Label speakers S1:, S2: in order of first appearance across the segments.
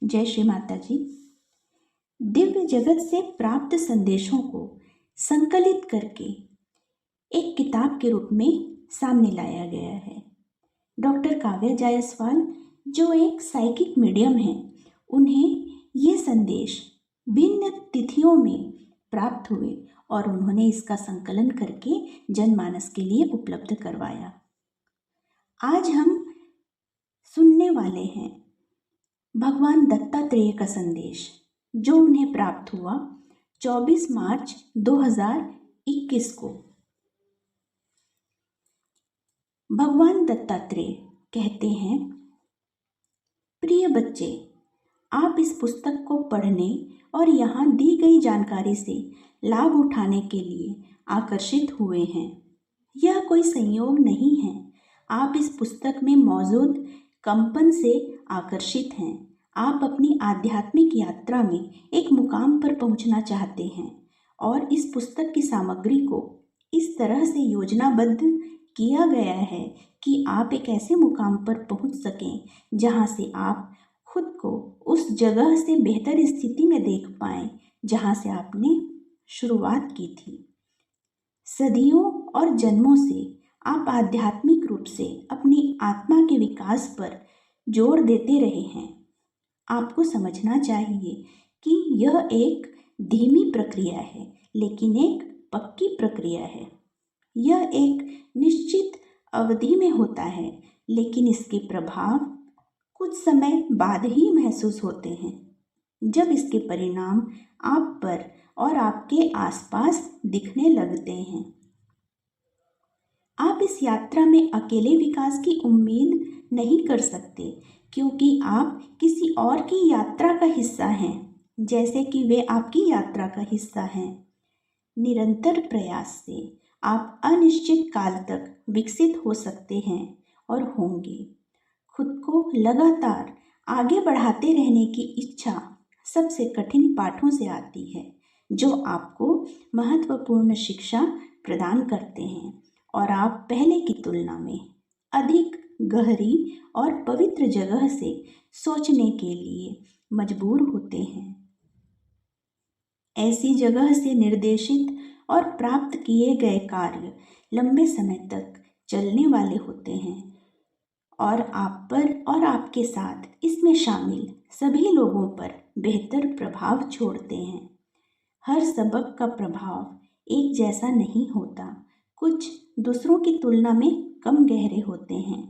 S1: जय श्री माता जी। दिव्य जगत से प्राप्त संदेशों को संकलित करके एक किताब के रूप में सामने लाया गया है। डॉक्टर काव्या जायसवाल, जो एक साइकिक मीडियम है, उन्हें ये संदेश भिन्न तिथियों में प्राप्त हुए और उन्होंने इसका संकलन करके जनमानस के लिए उपलब्ध करवाया। आज हम सुनने वाले हैं भगवान दत्तात्रेय का संदेश, जो उन्हें प्राप्त हुआ 24 मार्च 2021 को। भगवान दत्तात्रेय कहते हैं, प्रिय बच्चे, आप इस पुस्तक को पढ़ने और यहाँ दी गई जानकारी से लाभ उठाने के लिए आकर्षित हुए हैं। यह कोई संयोग नहीं है। आप इस पुस्तक में मौजूद कंपन से आकर्षित हैं। आप अपनी आध्यात्मिक यात्रा में एक मुकाम पर पहुंचना चाहते हैं और इस पुस्तक की सामग्री को इस तरह से योजनाबद्ध किया गया है कि आप एक ऐसे मुकाम पर पहुंच सकें जहां से आप खुद को उस जगह से बेहतर स्थिति में देख पाएं जहां से आपने शुरुआत की थी। सदियों और जन्मों से आप आध्यात्मिक रूप से अपनी आत्मा के विकास पर जोर देते रहे हैं। आपको समझना चाहिए कि यह एक धीमी प्रक्रिया है, लेकिन एक पक्की प्रक्रिया है। यह एक निश्चित अवधि में होता है, लेकिन इसके प्रभाव कुछ समय बाद ही महसूस होते हैं, जब इसके परिणाम आप पर और आपके आसपास दिखने लगते हैं। आप इस यात्रा में अकेले विकास की उम्मीद नहीं कर सकते, क्योंकि आप किसी और की यात्रा का हिस्सा हैं, जैसे कि वे आपकी यात्रा का हिस्सा हैं। निरंतर प्रयास से आप अनिश्चित काल तक विकसित हो सकते हैं और होंगे। खुद को लगातार आगे बढ़ाते रहने की इच्छा सबसे कठिन पाठों से आती है, जो आपको महत्वपूर्ण शिक्षा प्रदान करते हैं और आप पहले की तुलना में अधिक गहरी और पवित्र जगह से सोचने के लिए मजबूर होते हैं। ऐसी जगह से निर्देशित और प्राप्त किए गए कार्य लंबे समय तक चलने वाले होते हैं और आप पर और आपके साथ इसमें शामिल सभी लोगों पर बेहतर प्रभाव छोड़ते हैं। हर सबक का प्रभाव एक जैसा नहीं होता, कुछ दूसरों की तुलना में कम गहरे होते हैं।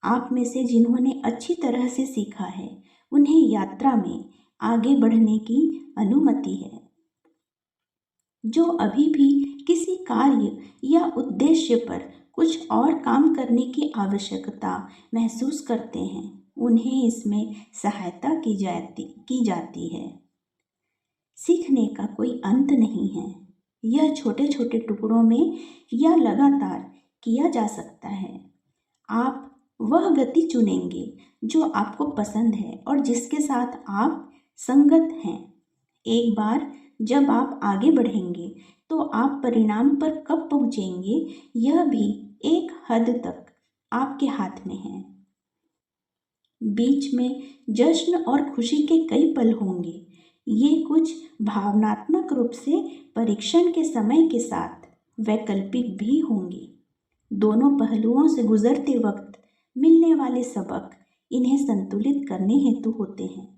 S1: आप में से जिन्होंने अच्छी तरह से सीखा है, उन्हें यात्रा में आगे बढ़ने की अनुमति है। जो अभी भी किसी कार्य या उद्देश्य पर कुछ और काम करने की आवश्यकता महसूस करते हैं, उन्हें इसमें सहायता की जाती है। सीखने का कोई अंत नहीं है। यह छोटे छोटे टुकड़ों में या लगातार किया जा सकता है। आप वह गति चुनेंगे जो आपको पसंद है और जिसके साथ आप संगत हैं। एक बार जब आप आगे बढ़ेंगे तो आप परिणाम पर कब पहुंचेंगे, यह भी एक हद तक आपके हाथ में है। बीच में जश्न और खुशी के कई पल होंगे। ये कुछ भावनात्मक रूप से परीक्षण के समय के साथ वैकल्पिक भी होंगे। दोनों पहलुओं से गुजरते वक्त मिलने वाले सबक इन्हें संतुलित करने हेतु होते हैं।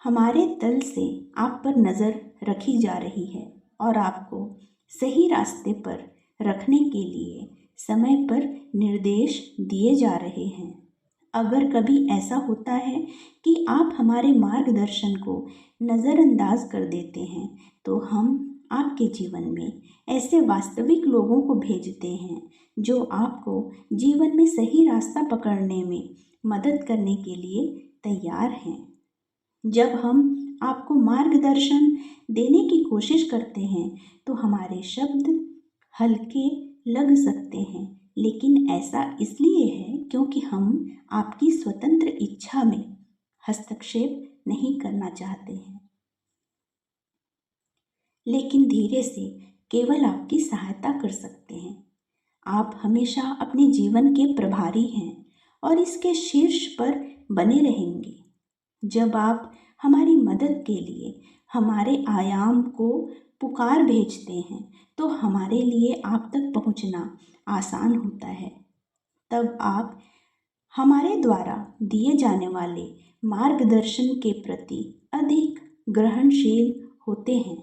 S1: हमारे दल से आप पर नज़र रखी जा रही है और आपको सही रास्ते पर रखने के लिए समय पर निर्देश दिए जा रहे हैं। अगर कभी ऐसा होता है कि आप हमारे मार्गदर्शन को नज़रअंदाज कर देते हैं, तो हम आपके जीवन में ऐसे वास्तविक लोगों को भेजते हैं जो आपको जीवन में सही रास्ता पकड़ने में मदद करने के लिए तैयार हैं। जब हम आपको मार्गदर्शन देने की कोशिश करते हैं तो हमारे शब्द हल्के लग सकते हैं, लेकिन ऐसा इसलिए है क्योंकि हम आपकी स्वतंत्र इच्छा में हस्तक्षेप नहीं करना चाहते हैं, लेकिन धीरे से केवल आपकी सहायता कर सकते हैं। आप हमेशा अपने जीवन के प्रभारी हैं और इसके शीर्ष पर बने रहेंगे। जब आप हमारी मदद के लिए हमारे आयाम को पुकार भेजते हैं तो हमारे लिए आप तक पहुंचना आसान होता है। तब आप हमारे द्वारा दिए जाने वाले मार्गदर्शन के प्रति अधिक ग्रहणशील होते हैं।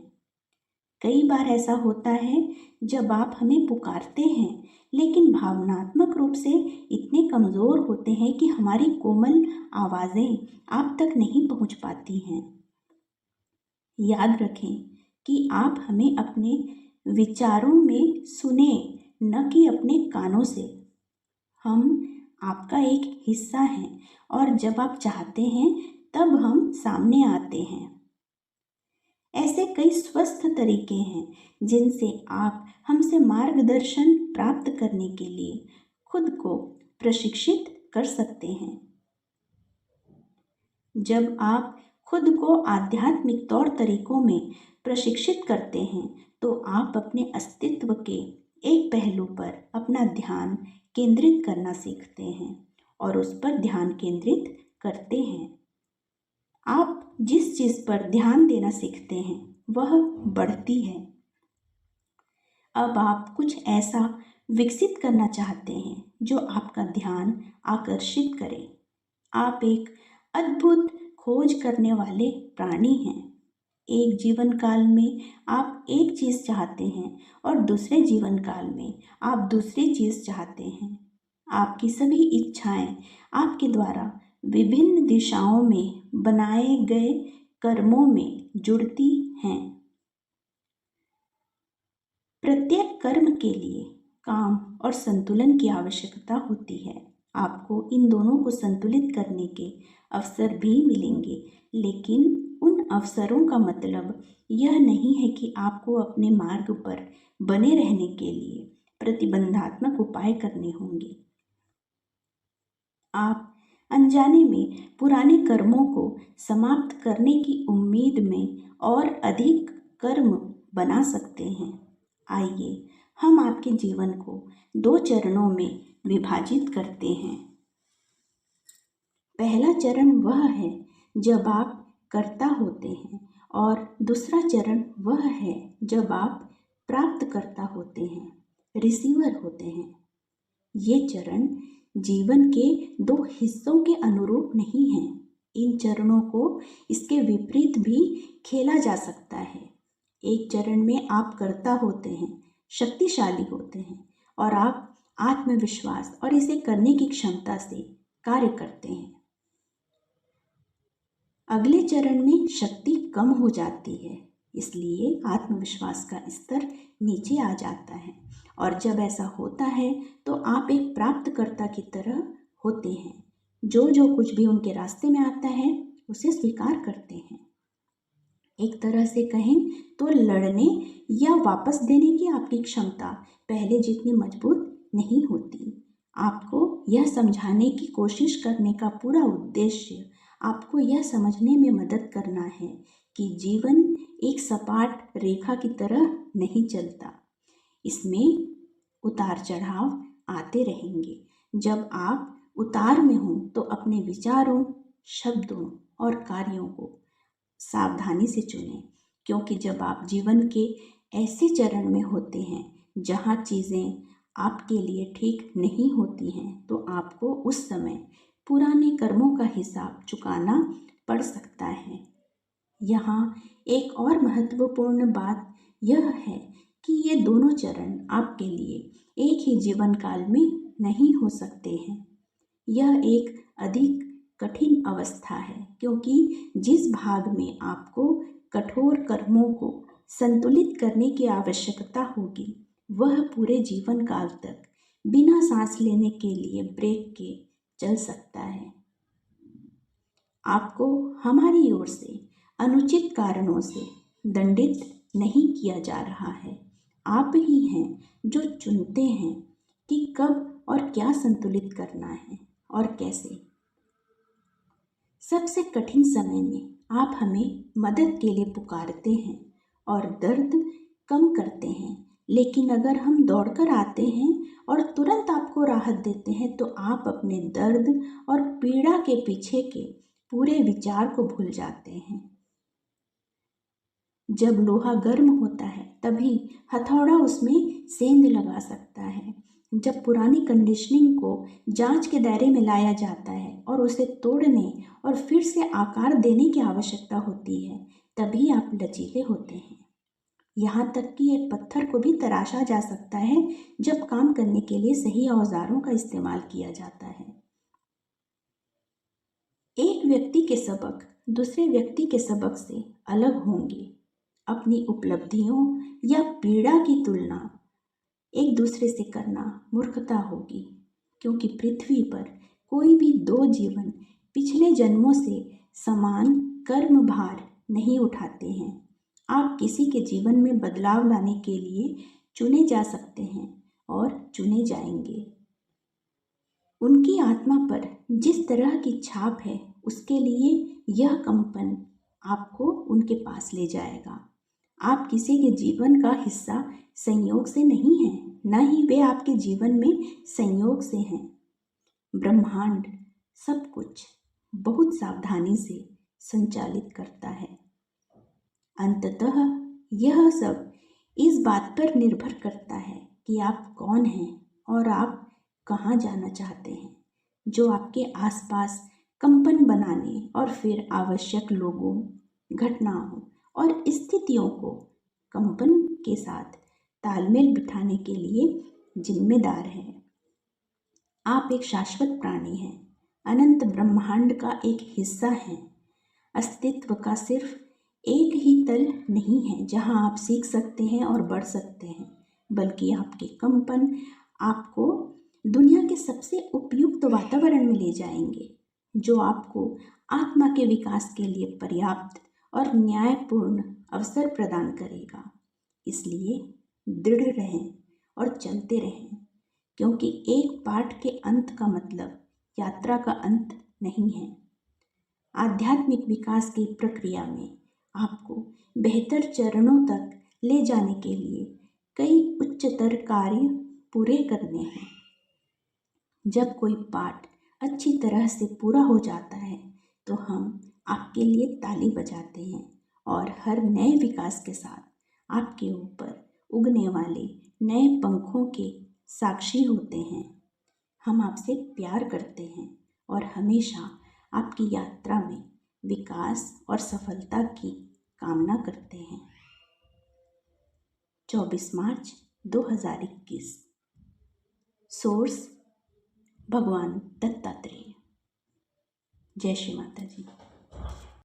S1: कई बार ऐसा होता है जब आप हमें पुकारते हैं लेकिन भावनात्मक रूप से इतने कमज़ोर होते हैं कि हमारी कोमल आवाज़ें आप तक नहीं पहुंच पाती हैं। याद रखें कि आप हमें अपने विचारों में सुने, न कि अपने कानों से। हम आपका एक हिस्सा हैं और जब आप चाहते हैं तब हम सामने आते हैं। ऐसे कई स्वस्थ तरीके हैं जिनसे आप हमसे मार्गदर्शन प्राप्त करने के लिए खुद को प्रशिक्षित कर सकते हैं। जब आप खुद को आध्यात्मिक तौर तरीकों में प्रशिक्षित करते हैं तो आप अपने अस्तित्व के एक पहलू पर अपना ध्यान केंद्रित करना सीखते हैं और उस पर ध्यान केंद्रित करते हैं। आप जिस चीज़ पर ध्यान देना सीखते हैं वह बढ़ती है। अब आप कुछ ऐसा विकसित करना चाहते हैं जो आपका ध्यान आकर्षित करे। आप एक अद्भुत खोज करने वाले प्राणी हैं। एक जीवन काल में आप एक चीज़ चाहते हैं और दूसरे जीवन काल में आप दूसरी चीज़ चाहते हैं। आपकी सभी इच्छाएं आपके द्वारा विभिन्न दिशाओं में बनाए गए कर्मों में जुड़ती हैं। प्रत्येक कर्म के लिए काम और संतुलन की आवश्यकता होती है। आपको इन दोनों को संतुलित करने के अवसर भी मिलेंगे, लेकिन उन अवसरों का मतलब यह नहीं है कि आपको अपने मार्ग पर बने रहने के लिए प्रतिबंधात्मक उपाय करने होंगे। आप अनजाने में पुराने कर्मों को समाप्त करने की उम्मीद में और अधिक कर्म बना सकते हैं। आइए हम आपके जीवन को 2 चरणों में विभाजित करते हैं। पहला चरण वह है जब आप कर्ता होते हैं और दूसरा चरण वह है जब आप प्राप्तकर्ता होते हैं, रिसीवर होते हैं। ये चरण जीवन के 2 हिस्सों के अनुरूप नहीं हैं। इन चरणों को इसके विपरीत भी खेला जा सकता है। एक चरण में आप कर्ता होते हैं, शक्तिशाली होते हैं और आप आत्मविश्वास और इसे करने की क्षमता से कार्य करते हैं। अगले चरण में शक्ति कम हो जाती है, इसलिए आत्मविश्वास का स्तर नीचे आ जाता है और जब ऐसा होता है तो आप एक प्राप्तकर्ता की तरह होते हैं, जो कुछ भी उनके रास्ते में आता है उसे स्वीकार करते हैं। एक तरह से कहें तो लड़ने या वापस देने की आपकी क्षमता पहले जितनी मजबूत नहीं होती। आपको यह समझाने की कोशिश करने का पूरा उद्देश्य आपको यह समझने में मदद करना है कि जीवन एक सपाट रेखा की तरह नहीं चलता। इसमें उतार चढ़ाव आते रहेंगे। जब आप उतार में हों तो अपने विचारों, शब्दों और कार्यों को सावधानी से चुनें, क्योंकि जब आप जीवन के ऐसे चरण में होते हैं जहाँ चीज़ें आपके लिए ठीक नहीं होती हैं तो आपको उस समय पुराने कर्मों का हिसाब चुकाना पड़ सकता है। यहाँ एक और महत्वपूर्ण बात यह है कि ये दोनों चरण आपके लिए एक ही जीवन काल में नहीं हो सकते हैं। यह एक अधिक कठिन अवस्था है, क्योंकि जिस भाग में आपको कठोर कर्मों को संतुलित करने की आवश्यकता होगी वह पूरे जीवन काल तक बिना सांस लेने के लिए ब्रेक के चल सकता है। आपको हमारी ओर से अनुचित कारणों से दंडित नहीं किया जा रहा है। आप ही हैं जो चुनते हैं कि कब और क्या संतुलित करना है और कैसे। सबसे कठिन समय में आप हमें मदद के लिए पुकारते हैं और दर्द कम करते हैं, लेकिन अगर हम दौड़कर आते हैं और तुरंत आपको राहत देते हैं तो आप अपने दर्द और पीड़ा के पीछे के पूरे विचार को भूल जाते हैं। जब लोहा गर्म होता है तभी हथौड़ा उसमें सेंध लगा सकता है। जब पुरानी कंडीशनिंग को जांच के दायरे में लाया जाता है और उसे तोड़ने और फिर से आकार देने की आवश्यकता होती है, तभी आप लचीले होते हैं। यहाँ तक कि एक पत्थर को भी तराशा जा सकता है जब काम करने के लिए सही औजारों का इस्तेमाल किया जाता है। एक व्यक्ति के सबक दूसरे व्यक्ति के सबक से अलग होंगे। अपनी उपलब्धियों या पीड़ा की तुलना एक दूसरे से करना मूर्खता होगी, क्योंकि पृथ्वी पर कोई भी दो जीवन पिछले जन्मों से समान कर्म भार नहीं उठाते हैं। आप किसी के जीवन में बदलाव लाने के लिए चुने जा सकते हैं और चुने जाएंगे। उनकी आत्मा पर जिस तरह की छाप है, उसके लिए यह कंपन आपको उनके पास ले जाएगा। आप किसी के जीवन का हिस्सा संयोग से नहीं हैं, न ही वे आपके जीवन में संयोग से हैं। ब्रह्मांड सब कुछ बहुत सावधानी से संचालित करता है। अंततः यह सब इस बात पर निर्भर करता है कि आप कौन हैं और आप कहाँ जाना चाहते हैं, जो आपके आसपास कंपन बनाने और फिर आवश्यक लोगों, घटनाओं और स्थितियों को कंपन के साथ तालमेल बिठाने के लिए जिम्मेदार है। आप एक शाश्वत प्राणी हैं, अनंत ब्रह्मांड का एक हिस्सा हैं। अस्तित्व का सिर्फ एक ही तल नहीं है जहां आप सीख सकते हैं और बढ़ सकते हैं, बल्कि आपके कंपन आपको दुनिया के सबसे उपयुक्त वातावरण में ले जाएंगे, जो आपको आत्मा के विकास के लिए पर्याप्त और न्यायपूर्ण अवसर प्रदान करेगा। इसलिए दृढ़ रहें और चलते रहें, क्योंकि एक पाठ के अंत का मतलब यात्रा का अंत नहीं है। आध्यात्मिक विकास की प्रक्रिया में आपको बेहतर चरणों तक ले जाने के लिए कई उच्चतर कार्य पूरे करने हैं। जब कोई पाठ अच्छी तरह से पूरा हो जाता है तो हम आपके लिए ताली बजाते हैं और हर नए विकास के साथ आपके ऊपर उगने वाले नए पंखों के साक्षी होते हैं। हम आपसे प्यार करते हैं और हमेशा आपकी यात्रा में विकास और सफलता की कामना करते हैं। 24 मार्च 2021। सोर्स भगवान दत्तात्रेय। जय श्री माता जी।